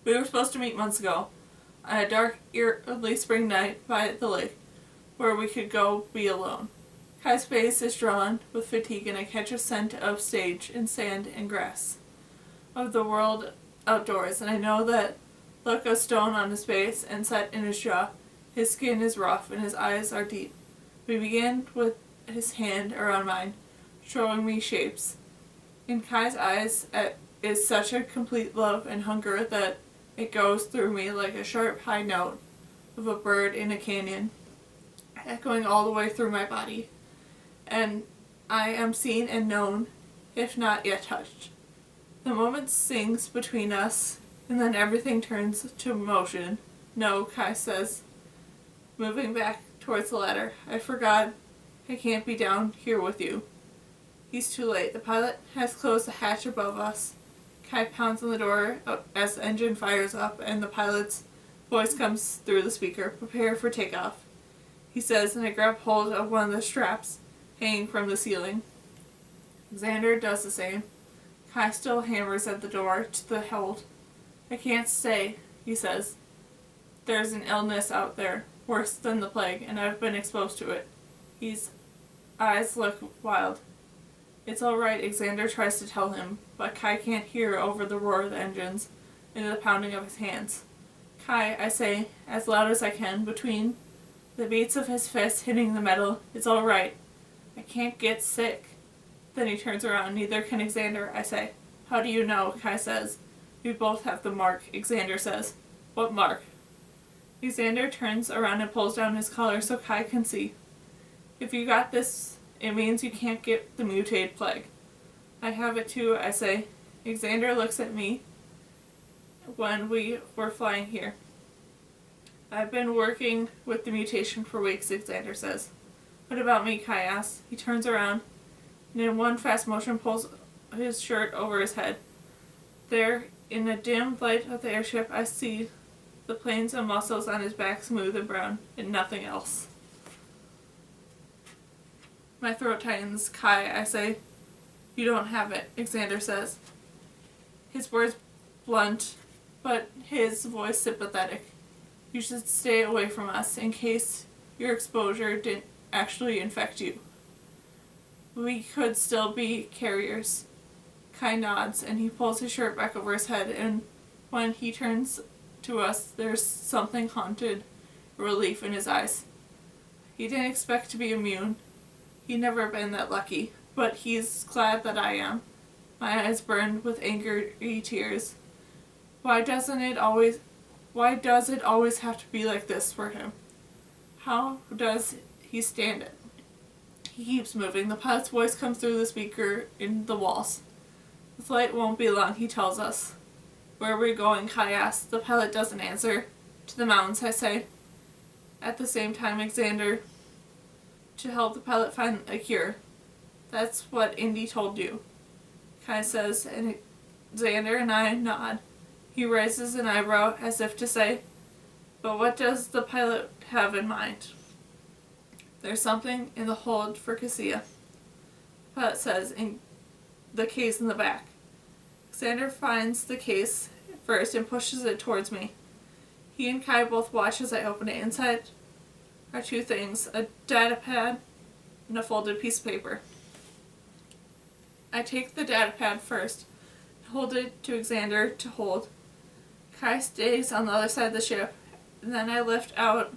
We were supposed to meet months ago, on a dark, early spring night by the lake, where we could go be alone. Kai's face is drawn with fatigue, and I catch a scent of sage and sand and grass, of the world outdoors, and I know that look of stone on his face and set in his jaw. His skin is rough and his eyes are deep. We began with his hand around mine, showing me shapes. In Kai's eyes is such a complete love and hunger that it goes through me like a sharp high note of a bird in a canyon, echoing all the way through my body. And I am seen and known, if not yet touched. The moment sings between us, and then everything turns to motion. No, Kai says, moving back towards the ladder. I forgot I can't be down here with you. He's too late. The pilot has closed the hatch above us. Kai pounds on the door as the engine fires up, and the pilot's voice comes through the speaker. Prepare for takeoff, he says, and I grab hold of one of the straps hanging from the ceiling. Xander does the same. Kai still hammers at the door to the hold. I can't stay, he says. There's an illness out there, worse than the plague, and I've been exposed to it. His eyes look wild. It's all right, Xander tries to tell him, but Kai can't hear over the roar of the engines and the pounding of his hands. Kai, I say, as loud as I can, between the beats of his fists hitting the metal, it's all right. I can't get sick. Then he turns around. Neither can Xander, I say. How do you know? Kai says. We both have the mark, Xander says. What mark? Xander turns around and pulls down his collar so Kai can see. If you got this, it means you can't get the mutated plague. I have it too, I say. Xander looks at me when we were flying here. I've been working with the mutation for weeks, Xander says. What about me? Kai asks. He turns around and in one fast motion pulls his shirt over his head. There, in the dim light of the airship, I see the planes and muscles on his back smooth and brown, and nothing else. My throat tightens. Kai, I say. You don't have it, Xander says. His words blunt, but his voice sympathetic. You should stay away from us in case your exposure didn't actually infect you. We could still be carriers. Kai nods, and he pulls his shirt back over his head, and when he turns to us, there's something haunted relief in his eyes. He didn't expect to be immune. He'd never been that lucky, but he's glad that I am. My eyes burned with angry tears. Why does it always have to be like this for him? How does he stand it? He keeps moving. The pilot's voice comes through the speaker in the walls. The flight won't be long, he tells us. Where are we going? Kai asks. The pilot doesn't answer. To the mountains, I say. At the same time, Xander, to help the pilot find a cure. That's what Indy told you, Kai says, and Xander and I nod. He raises an eyebrow as if to say, but what does the pilot have in mind? There's something in the hold for Cassia, the pilot says, in the case in the back. Xander finds the case first and pushes it towards me. He and Kai both watch as I open it. Inside are two things, a data pad and a folded piece of paper. I take the data pad first and hold it to Xander to hold. Kai stays on the other side of the ship, and then I lift out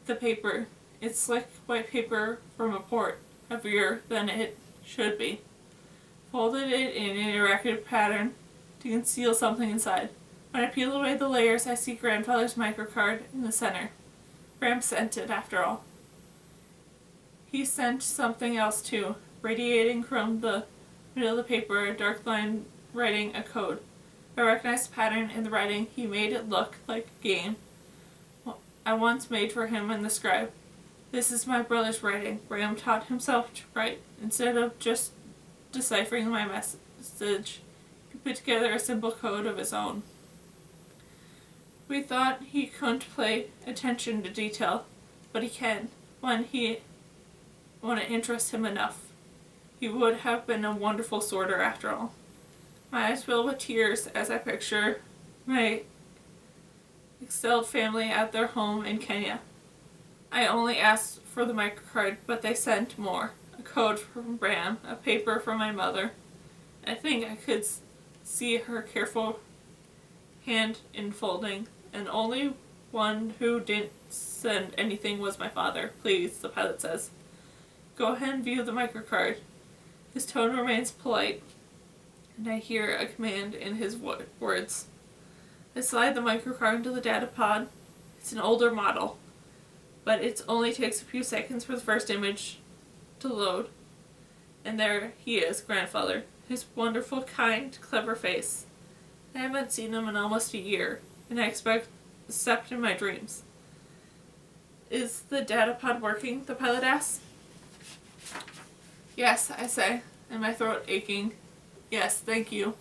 the paper. It's slick white paper from a port, heavier than it should be. Folded it in an irregular pattern to conceal something inside. When I peel away the layers, I see grandfather's microcard in the center. Graham sent it, after all. He sent something else too, radiating from the middle of the paper, a dark line writing a code. I recognized the pattern in the writing. He made it look like a game I once made for him in the scribe. This is my brother's writing. Graham taught himself to write. Instead of just deciphering my message, he put together a simple code of his own. We thought he couldn't pay attention to detail, but he can when it interests him enough. He would have been a wonderful sorter after all. My eyes fill with tears as I picture my exiled family at their home in Kenya. I only asked for the microcard, but they sent more. A code from Bram, a paper from my mother. I think I could see her careful hand enfolding, and only one who didn't send anything was my father. Please, the pilot says. Go ahead and view the microcard. His tone remains polite, and I hear a command in his words. I slide the microcard into the data pod. It's an older model, but it only takes a few seconds for the first image to load. And there he is, grandfather. His wonderful, kind, clever face. I haven't seen him in almost a year, and I except in my dreams. Is the data pod working? The pilot asks. Yes, I say, and my throat aching. Yes, thank you.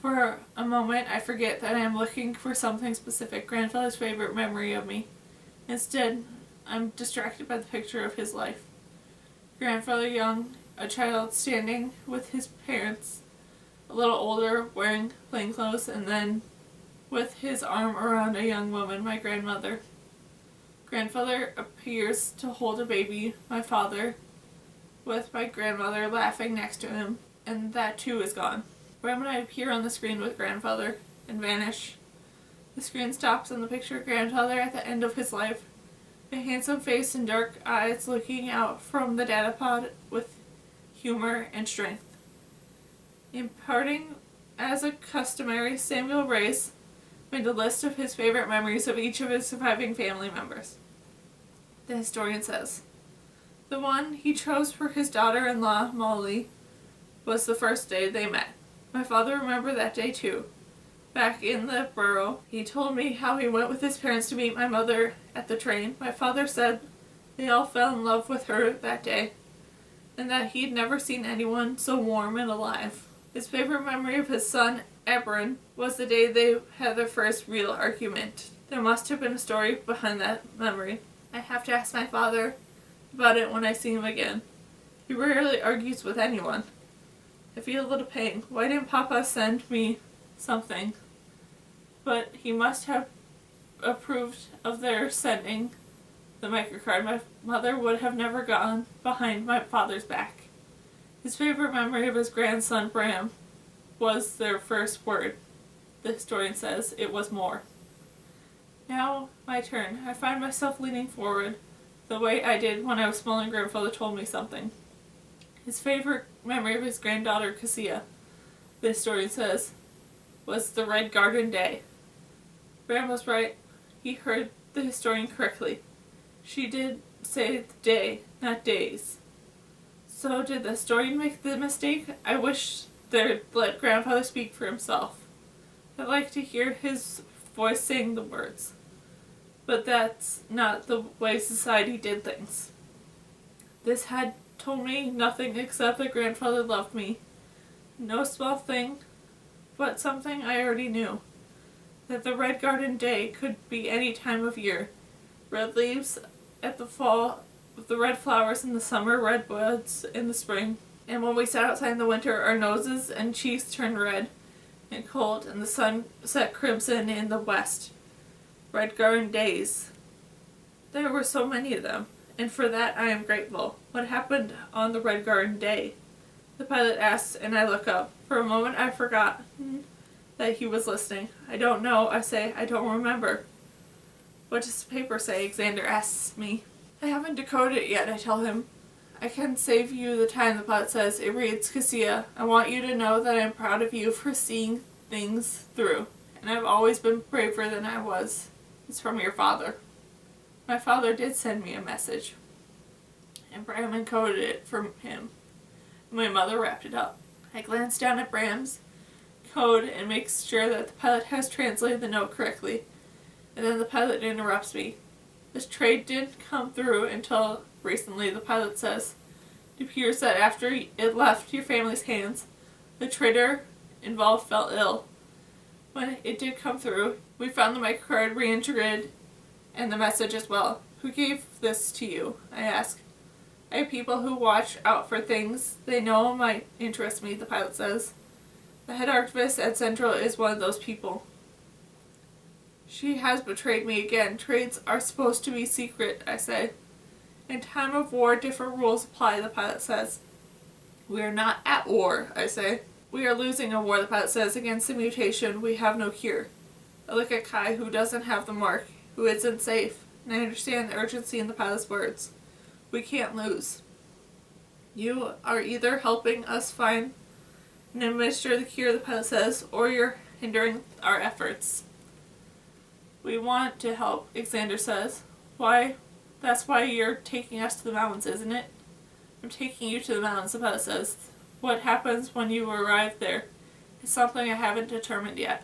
For a moment, I forget that I am looking for something specific, grandfather's favorite memory of me. Instead, I'm distracted by the picture of his life. Grandfather young, a child standing with his parents, a little older, wearing plain clothes, and then with his arm around a young woman, my grandmother. Grandfather appears to hold a baby, my father, with my grandmother laughing next to him, and that too is gone. Bram and I appear on the screen with grandfather and vanish. The screen stops and the picture of grandfather at the end of his life, a handsome face and dark eyes looking out from the data pod with humor and strength. In parting, as a customary, Samuel Reyes made a list of his favorite memories of each of his surviving family members. The historian says, the one he chose for his daughter-in-law, Molly, was the first day they met. My father remembered that day too. Back in the burrow, he told me how he went with his parents to meet my mother at the train. My father said they all fell in love with her that day, and that he'd never seen anyone so warm and alive. His favorite memory of his son, Ebron, was the day they had their first real argument. There must have been a story behind that memory. I have to ask my father about it when I see him again. He rarely argues with anyone. I feel a little pain. Why didn't Papa send me something? But he must have approved of their sending the microcard. My mother would have never gone behind my father's back. His favorite memory of his grandson Bram was their first word. The historian says it was more. Now, my turn. I find myself leaning forward the way I did when I was small and grandfather told me something. His favorite memory of his granddaughter Cassia, the historian says, was the Red Garden Day. Bram was right. He heard the historian correctly. She did say the day, not days. So did the historian make the mistake? I wish they'd let grandfather speak for himself. I'd like to hear his voice saying the words. But that's not the way society did things. This had told me nothing except that grandfather loved me. No small thing, but something I already knew. That the Red Garden Day could be any time of year. Red leaves at the fall, the red flowers in the summer, red buds in the spring. And when we sat outside in the winter, our noses and cheeks turned red and cold, and the sun set crimson in the west. Red Garden Days. There were so many of them, and for that I am grateful. What happened on the Red Garden Day? The pilot asks, and I look up. For a moment I forgot that he was listening. I don't know, I say. I don't remember. What does the paper say? Xander asks me. I haven't decoded it yet, I tell him. I can save you the time, the pilot says. It reads, Cassia, I want you to know that I'm proud of you for seeing things through. And I've always been braver than I was. It's from your father. My father did send me a message. And Bram encoded it from him. My mother wrapped it up. I glance down at Bram's code and make sure that the pilot has translated the note correctly. And then the pilot interrupts me. This trade didn't come through until recently, the pilot says. It appears that after it left your family's hands, the trader involved fell ill. When it did come through, we found the microcard reintegrated and the message as well. Who gave this to you? I ask. I have people who watch out for things they know might interest me, the pilot says. The head archivist at Central is one of those people. She has betrayed me again. Trades are supposed to be secret, I say. In time of war, different rules apply, the pilot says. We are not at war, I say. We are losing a war, the pilot says. Against the mutation, we have no cure. I look at Kai, who doesn't have the mark, who isn't safe, and I understand the urgency in the pilot's words. We can't lose. You are either helping us find and administer the cure, the pilot says, or you're hindering our efforts. We want to help, Xander says. Why? That's why you're taking us to the mountains, isn't it? I'm taking you to the mountains, the pilot says. What happens when you arrive there is something I haven't determined yet.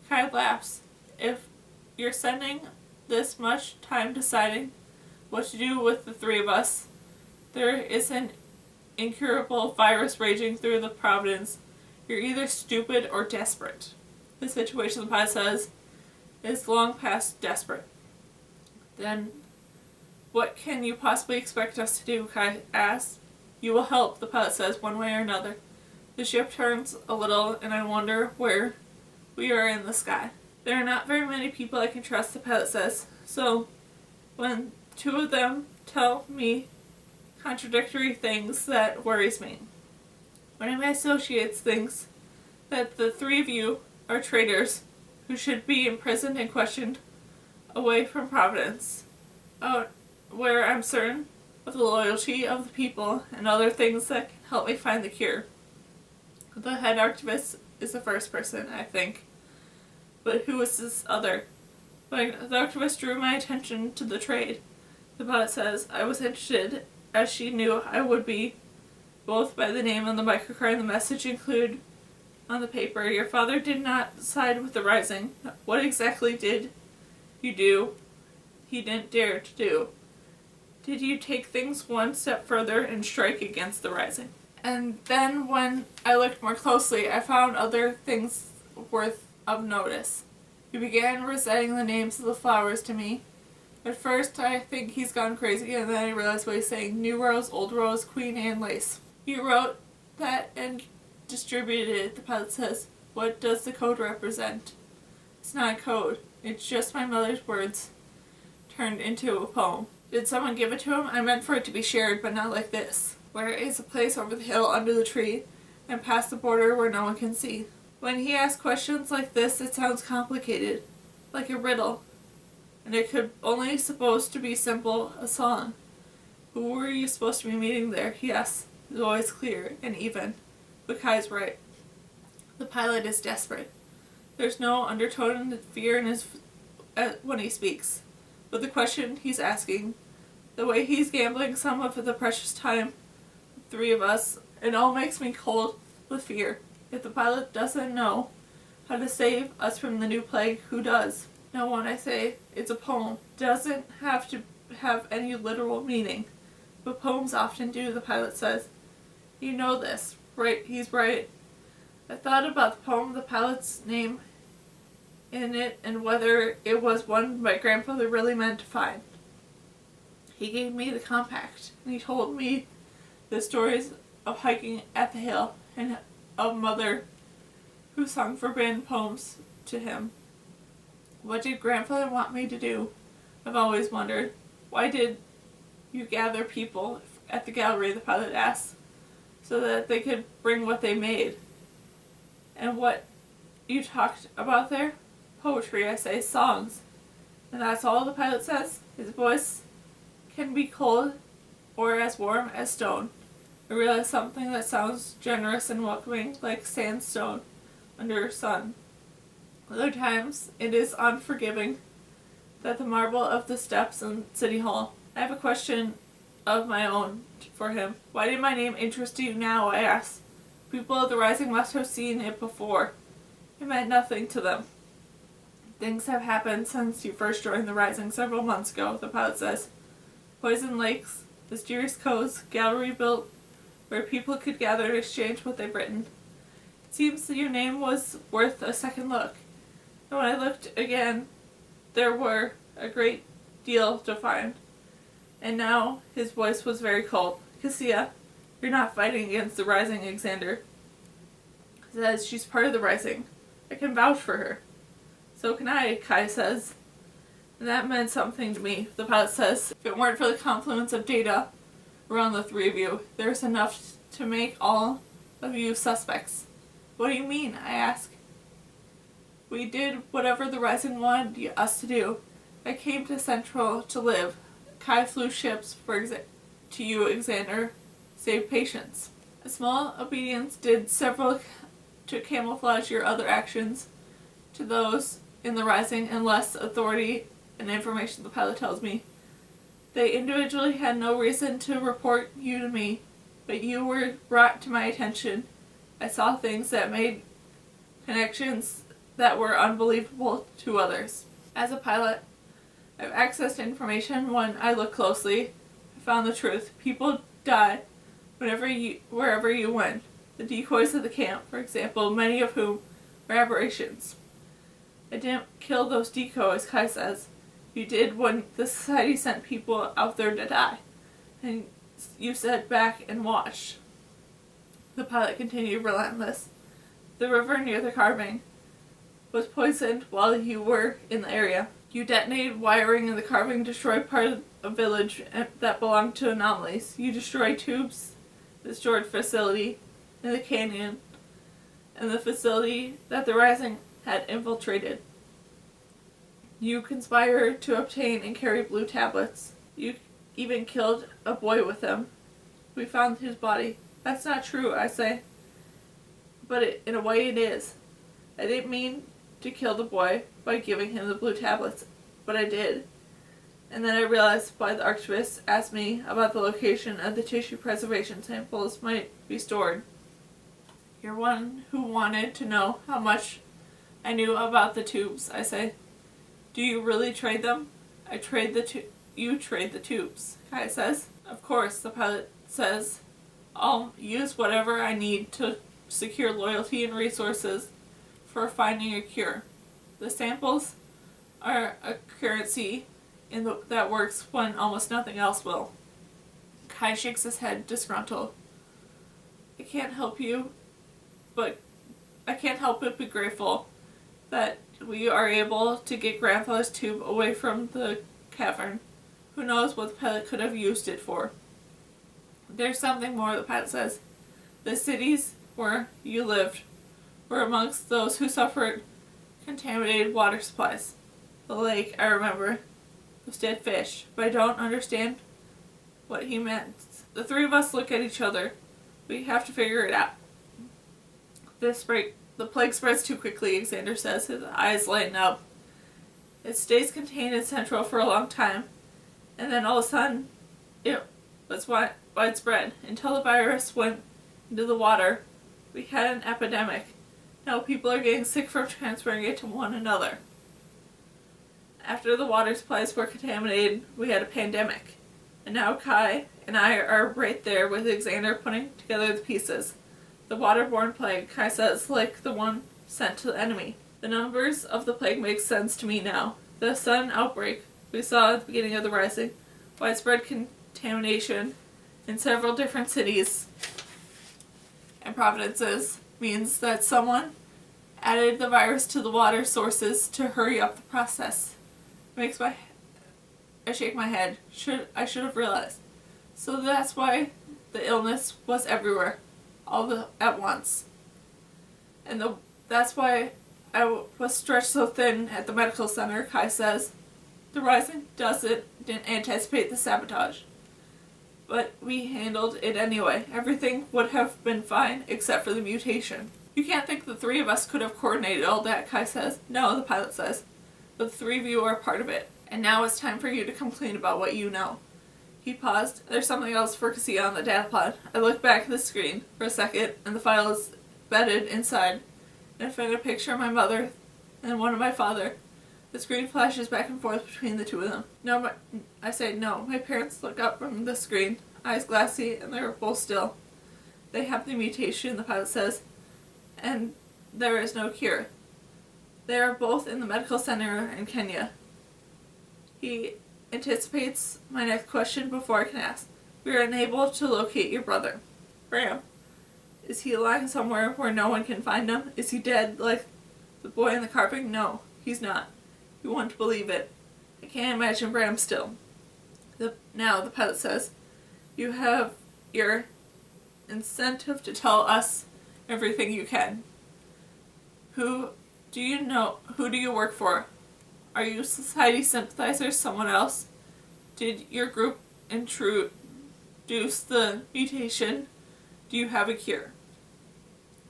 Kai laughs. If you're spending this much time deciding what to do with the three of us, there is an incurable virus raging through the Providence. You're either stupid or desperate. The situation, the pilot says, is long past desperate. Then what can you possibly expect us to do? Kai asks. You will help, the pilot says, one way or another. The ship turns a little, and I wonder where we are in the sky. There are not very many people I can trust, the pilot says. So when two of them tell me contradictory things, that worries me. One of my associates thinks that the three of you are traitors who should be imprisoned and questioned away from Providence. Where I'm certain of the loyalty of the people and other things that can help me find the cure. The head archivist is the first person, I think. But who is this other? When the archivist drew my attention to the trade, the pilot says, I was interested, as she knew I would be, both by the name on the microcard and the message included on the paper. Your father did not side with the Rising. What exactly did you do he didn't dare to do? Did you take things one step further and strike against the Rising? And then when I looked more closely, I found other things worth of notice. He began reciting the names of the flowers to me. At first I think he's gone crazy, and then I realized what he's saying. New Rose, Old Rose, Queen Anne lace. He wrote that and distributed it, the pilot says. What does the code represent? It's not a code. It's just my mother's words turned into a poem. Did someone give it to him? I meant for it to be shared, but not like this. Where is a place over the hill under the tree and past the border where no one can see? When he asks questions like this, it sounds complicated, like a riddle. And it could only supposed to be simple, a song. Who were you supposed to be meeting there? He asks. His voice clear and even. But Kai's right. The pilot is desperate. There's no undertone of fear in his when he speaks. But the question he's asking, the way he's gambling some of the precious time, the three of us, it all makes me cold with fear. If the pilot doesn't know how to save us from the new plague, who does? No one, I say. It's a poem. Doesn't have to have any literal meaning. But poems often do, the pilot says. You know this, right? He's right. I thought about the poem, the pilot's name in it, and whether it was one my grandfather really meant to find. He gave me the compact, and he told me the stories of hiking at the hill and of mother who sung forbidden poems to him. What did grandfather want me to do? I've always wondered. Why did you gather people at the gallery, the pilot asked, so that they could bring what they made? And what you talked about there? Poetry, I say, songs. And that's all, the pilot says. His voice can be cold or as warm as stone. I realize something that sounds generous and welcoming, like sandstone under sun. Other times, it is unforgiving, that the marble of the steps in City Hall. I have a question of my own for him. Why did my name interest you now, I asked. People of the Rising must have seen it before. It meant nothing to them. Things have happened since you first joined the Rising several months ago, the pilot says. Poison lakes, mysterious coves, gallery built where people could gather and exchange what they've written. It seems that your name was worth a second look. And when I looked again, there were a great deal to find. And now his voice was very cold. Cassia, you're not fighting against the Rising, Xander. He says she's part of the Rising. I can vouch for her. So So can I, Kai says. And that meant something to me, the pilot says. If it weren't for the confluence of data around the three of you, there's enough to make all of you suspects. What do you mean? I ask. We did whatever the Rising wanted us to do. I came to Central to live. Kai flew ships to you, Xander. Save patients. A small obedience did several to camouflage your other actions to those in the Rising, and less authority and information, the pilot tells me. They individually had no reason to report you to me, but you were brought to my attention. I saw things that made connections that were unbelievable to others. As a pilot, I've accessed information when I look closely. I found the truth. People died wherever you went. The decoys of the camp, for example, many of whom were aberrations. I didn't kill those decoys, Kai says. You did when the society sent people out there to die. And you sat back and watched. The pilot continued, relentless. The river near the carving was poisoned while you were in the area. You detonated wiring in the carving, destroyed part of a village that belonged to anomalies. You destroyed tubes, the storage facility in the canyon, and the facility that the Rising had infiltrated. You conspired to obtain and carry blue tablets. You even killed a boy with them. We found his body. That's not true, I say. But in a way it is. I didn't mean to kill the boy by giving him the blue tablets, but I did. And then I realized why the Archivist asked me about the location of the tissue preservation samples might be stored. You're one who wanted to know how much I knew about the tubes, I say. Do you really trade them? You trade the tubes, Kai says. Of course, the pilot says. I'll use whatever I need to secure loyalty and resources for finding a cure. The samples are a currency that works when almost nothing else will. Kai shakes his head, disgruntled. I can't help but be grateful that we are able to get Grandfather's tube away from the cavern. Who knows what the pilot could have used it for. There's something more, the pilot says. The cities where you lived were amongst those who suffered contaminated water supplies. The lake, I remember, was dead fish, but I don't understand what he meant. The three of us look at each other. We have to figure it out. The plague spreads too quickly, Xander says, his eyes lighten up. It stays contained in Central for a long time, and then all of a sudden, it was widespread. Until the virus went into the water, we had an epidemic. Now people are getting sick from transferring it to one another. After the water supplies were contaminated, we had a pandemic. And now Kai and I are right there with Xander putting together the pieces. The waterborne plague, Kai says, like the one sent to the enemy. The numbers of the plague make sense to me now. The sudden outbreak we saw at the beginning of the Rising, widespread contamination in several different cities and provinces, means that someone added the virus to the water sources to hurry up the process. I shake my head. I should have realized. So that's why the illness was everywhere. At once. And that's why I was stretched so thin at the medical center, Kai says. The Rising didn't anticipate the sabotage. But we handled it anyway. Everything would have been fine except for the mutation. You can't think the three of us could have coordinated all that, Kai says. No, the pilot says. But the three of you are part of it. And now it's time for you to complain about what you know. He paused. There's something else for Cassia on the data pod. I look back at the screen for a second, and the file is bedded inside. And I find a picture of my mother and one of my father. The screen flashes back and forth between the two of them. No, I say no. My parents look up from the screen, eyes glassy, and they're both still. They have the mutation, the pilot says, and there is no cure. They are both in the medical center in Kenya. He anticipates my next question before I can ask. We are unable to locate your brother. Bram. Is he lying somewhere where no one can find him? Is he dead like the boy in the carving? No. He's not. You won't believe it. I can't imagine Bram still. Now, the pilot says, you have your incentive to tell us everything you can. Who do you work for? Are you society sympathizers, someone else? Did your group introduce the mutation? Do you have a cure?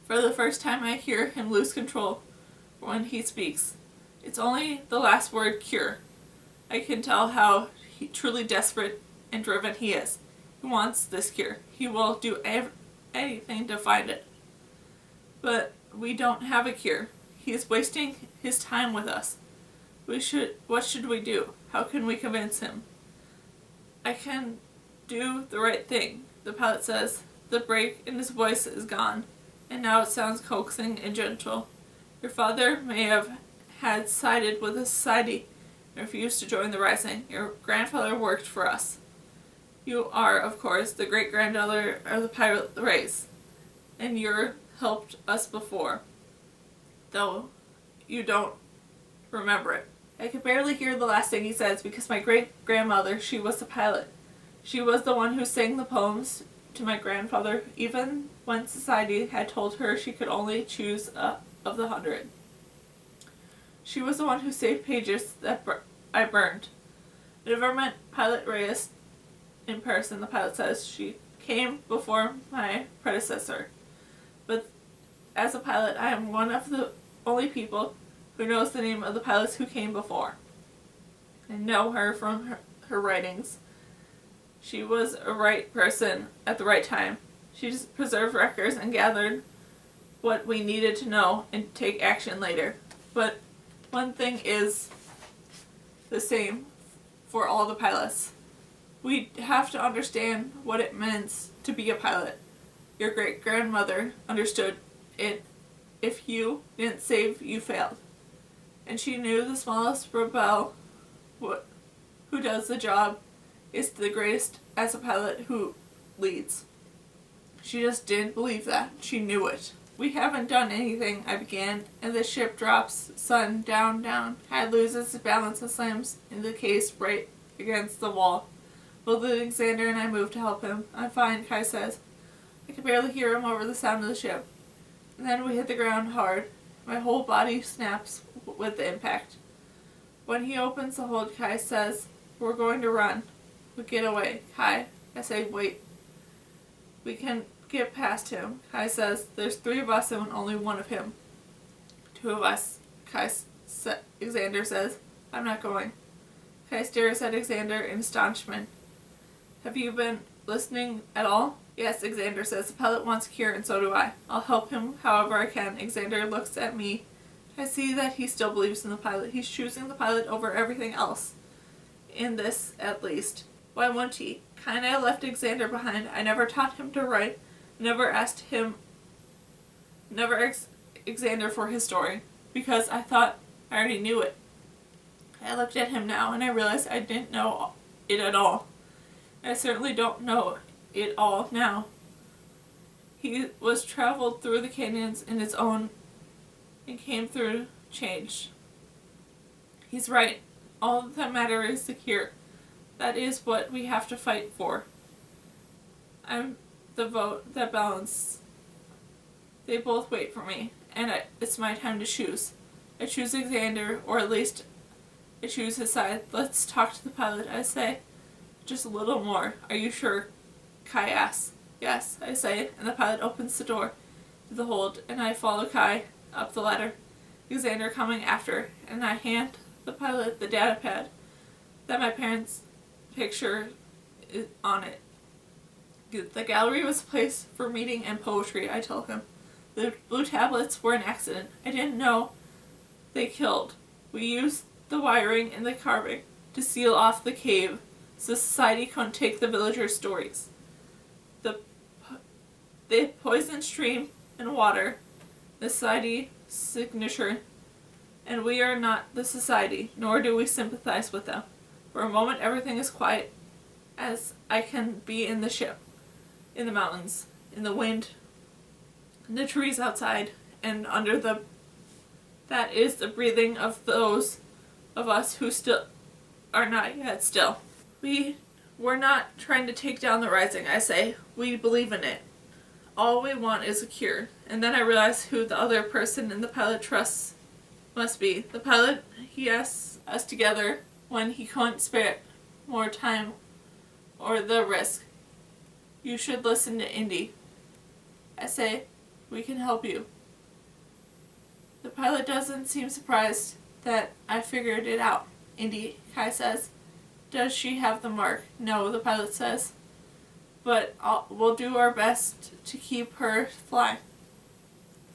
For the first time I hear him lose control when he speaks. It's only the last word, cure. I can tell how truly desperate and driven he is. He wants this cure. He will do anything to find it. But we don't have a cure. He is wasting his time with us. What should we do? How can we convince him? I can do the right thing, the pilot says. The break in his voice is gone, and now it sounds coaxing and gentle. Your father may have had sided with the society and refused to join the rising. Your grandfather worked for us. You are, of course, the great-granddaughter of the pirate race, and you're helped us before, though you don't remember it. I can barely hear the last thing he says because my great-grandmother, she was the pilot. She was the one who sang the poems to my grandfather, even when society had told her she could only choose of the 100. She was the one who saved pages that I burned. I never met Pilot Reyes in person, the pilot says. She came before my predecessor. But as a pilot, I am one of the only people who knows the name of the pilots who came before. I know her from her writings. She was a right person at the right time. She just preserved records and gathered what we needed to know and take action later. But one thing is the same for all the pilots. We have to understand what it means to be a pilot. Your great-grandmother understood it. If you didn't save, you failed. And she knew the smallest rebel who does the job is the greatest as a pilot who leads. She just didn't believe that. She knew it. We haven't done anything, I began, and the ship drops, sun, down, down. Hyde loses his balance and slams in the case right against the wall. Both Alexander and I move to help him. I'm fine, Kai says. I can barely hear him over the sound of the ship. And then we hit the ground hard. My whole body snaps with the impact. When he opens the hold, Kai says, we're going to run. We get away. Kai, I say, wait. We can get past him. Kai says, there's 3 of us and only 1 of him. 2 of us, Alexander says. I'm not going. Kai stares at Alexander in astonishment. Have you been listening at all? Yes, Alexander says. The pilot wants a cure, and so do I. I'll help him however I can. Alexander looks at me. I see that he still believes in the pilot. He's choosing the pilot over everything else. In this, at least. Why won't he? Kinda left Alexander behind. I never taught him to write. Never asked Alexander for his story. Because I thought I already knew it. I looked at him now, and I realized I didn't know it at all. I certainly don't know it all now. He was traveled through the canyons in his own and came through change. He's right. All that matters is the cure. That is what we have to fight for. I'm the vote that balance. They both wait for me, and it's my time to choose. I choose Alexander, or at least I choose his side. Let's talk to the pilot, I say. Just a little more. Are you sure? Kai asks. Yes, I say, and the pilot opens the door to the hold, and I follow Kai up the ladder. Alexander coming after, and I hand the pilot the data pad that my parents' picture is on it. The gallery was a place for reading and poetry, I tell him. The blue tablets were an accident. I didn't know they killed. We used the wiring and the carving to seal off the cave so society couldn't take the villagers' stories. The poisoned stream and water, the society signature, and we are not the society, nor do we sympathize with them. For a moment everything is quiet, as I can be in the ship, in the mountains, in the wind, in the trees outside, and under the That is the breathing of those of us who still are not yet still. We're not trying to take down the rising, I say. We believe in it. All we want is a cure. And then I realize who the other person in the pilot trusts must be. The pilot, he asks us together when he couldn't spare more time or the risk. You should listen to Indy. I say, we can help you. The pilot doesn't seem surprised that I figured it out. Indy, Kai says. Does she have the mark? No, the pilot says. But we'll do our best to keep her flying.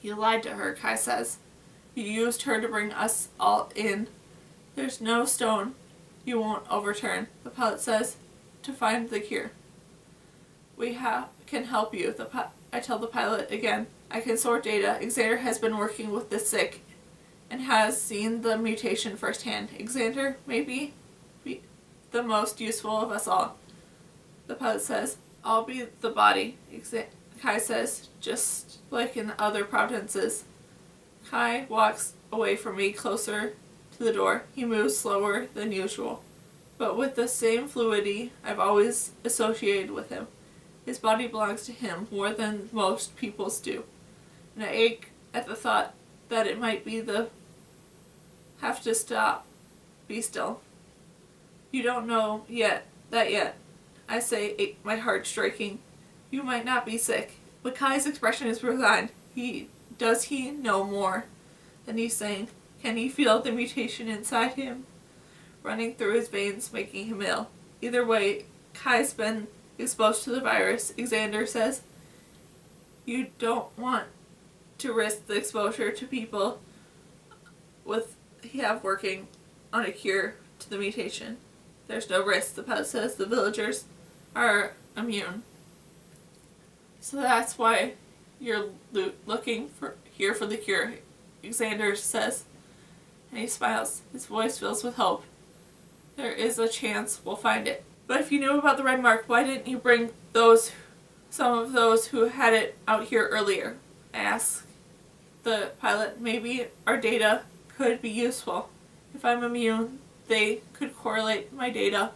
You lied to her, Kai says. You used her to bring us all in. There's no stone you won't overturn, the pilot says, to find the cure. We can help you, I tell the pilot again. I can sort data. Xander has been working with the sick and has seen the mutation firsthand. Xander may be the most useful of us all, the pilot says. I'll be the body, Kai says, just like in other provinces. Kai walks away from me closer to the door. He moves slower than usual, but with the same fluidity I've always associated with him. His body belongs to him more than most people's do, and I ache at the thought that it might be have to stop, be still. You don't know yet, I say, my heart striking. You might not be sick. But Kai's expression is resigned. Does he know more than he's saying? Can he feel the mutation inside him, running through his veins, making him ill? Either way, Kai's been exposed to the virus, Xander says. You don't want to risk the exposure to people working on a cure to the mutation. There's no risk, the pilot says. The villagers are immune. So that's why you're looking here for the cure, Xander says. And he smiles. His voice fills with hope. There is a chance we'll find it. But if you knew about the red mark, why didn't you bring some of those who had it out here earlier? I ask the pilot. Maybe our data could be useful. If I'm immune, they could correlate my data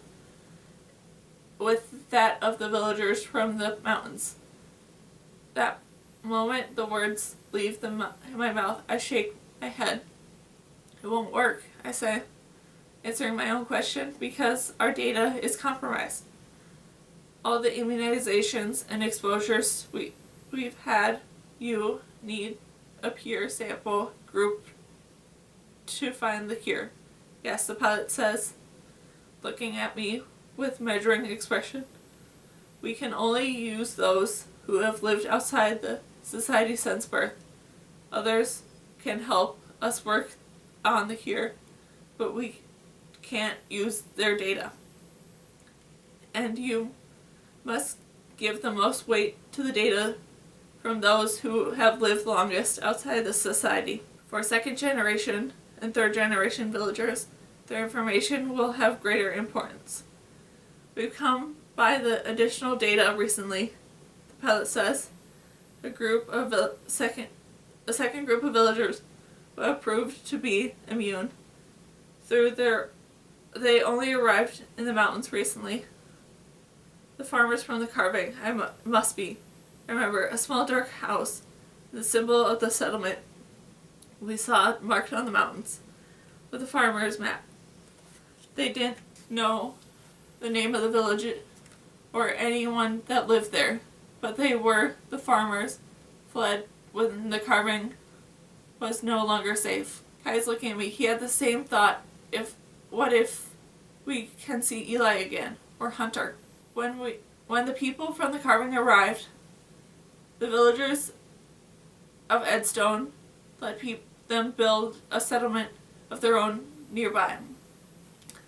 with that of the villagers from the mountains. That moment the words leave my mouth, I shake my head. It won't work, I say, answering my own question, because our data is compromised. All the immunizations and exposures we've had, you need a pure sample group to find the cure. Yes, the pilot says, looking at me with measuring expression. We can only use those who have lived outside the society since birth. Others can help us work on the cure, but we can't use their data. And you must give the most weight to the data from those who have lived longest outside the society. For second generation and third generation villagers, their information will have greater importance. We've come by the additional data recently, the pilot says. A second group of villagers who have proved to be immune. They only arrived in the mountains recently. The farmers from the carving, must be. I remember a small dark house, the symbol of the settlement we saw marked on the mountains, with a farmer's map. They didn't know the name of the village or anyone that lived there, but they were the farmers fled when the carving was no longer safe. Kai's looking at me. He had the same thought. What if we can see Eli again, or Hunter? When the people from the carving arrived, the villagers of Edstone let them build a settlement of their own nearby,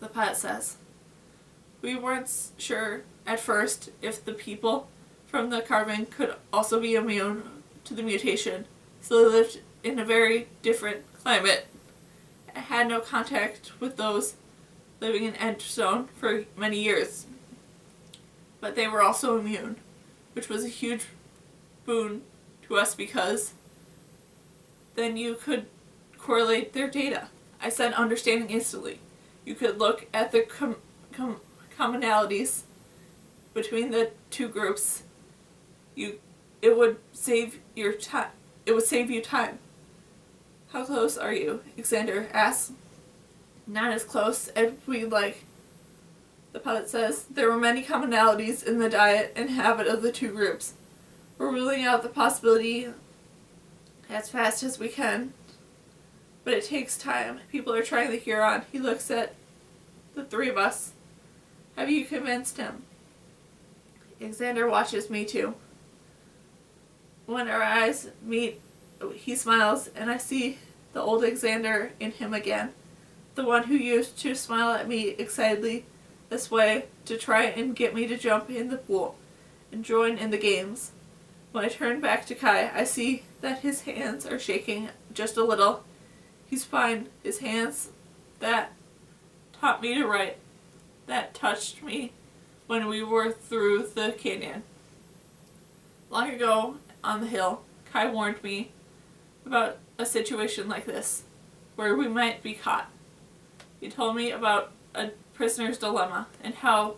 the pilot says. We weren't sure at first if the people from the carving could also be immune to the mutation, so they lived in a very different climate and had no contact with those living in Edstone for many years. But they were also immune, which was a huge boon to us, because then you could correlate their data. I said, understanding instantly. You could look at the commonalities between the two groups. It would save your time. It would save you time. How close are you? Xander asks. Not as close as we'd like. The pilot says, there were many commonalities in the diet and habit of the two groups. We're ruling out the possibility as fast as we can, but it takes time. People are trying the Huron. He looks at the three of us. Have you convinced him? Xander watches me too. When our eyes meet, he smiles, and I see the old Xander in him again. The one who used to smile at me excitedly this way to try and get me to jump in the pool and join in the games. When I turn back to Kai, I see that his hands are shaking just a little. He's fine. His hands that taught me to write, that touched me when we were through the canyon. Long ago on the hill, Kai warned me about a situation like this, where we might be caught. He told me about a prisoner's dilemma and how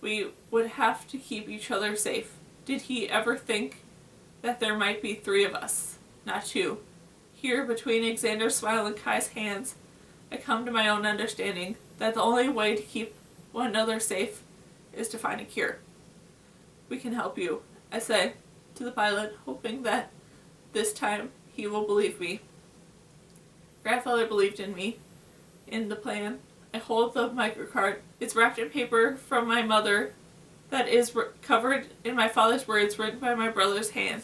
we would have to keep each other safe. Did he ever think that there might be three of us, not two? Here, between Xander's smile and Kai's hands, I come to my own understanding that the only way to keep one another safe is to find a cure. We can help you, I say to the pilot, hoping that this time he will believe me. Grandfather believed in me, in the plan. I hold the microcard. It's wrapped in paper from my mother that is covered in my father's words written by my brother's hand.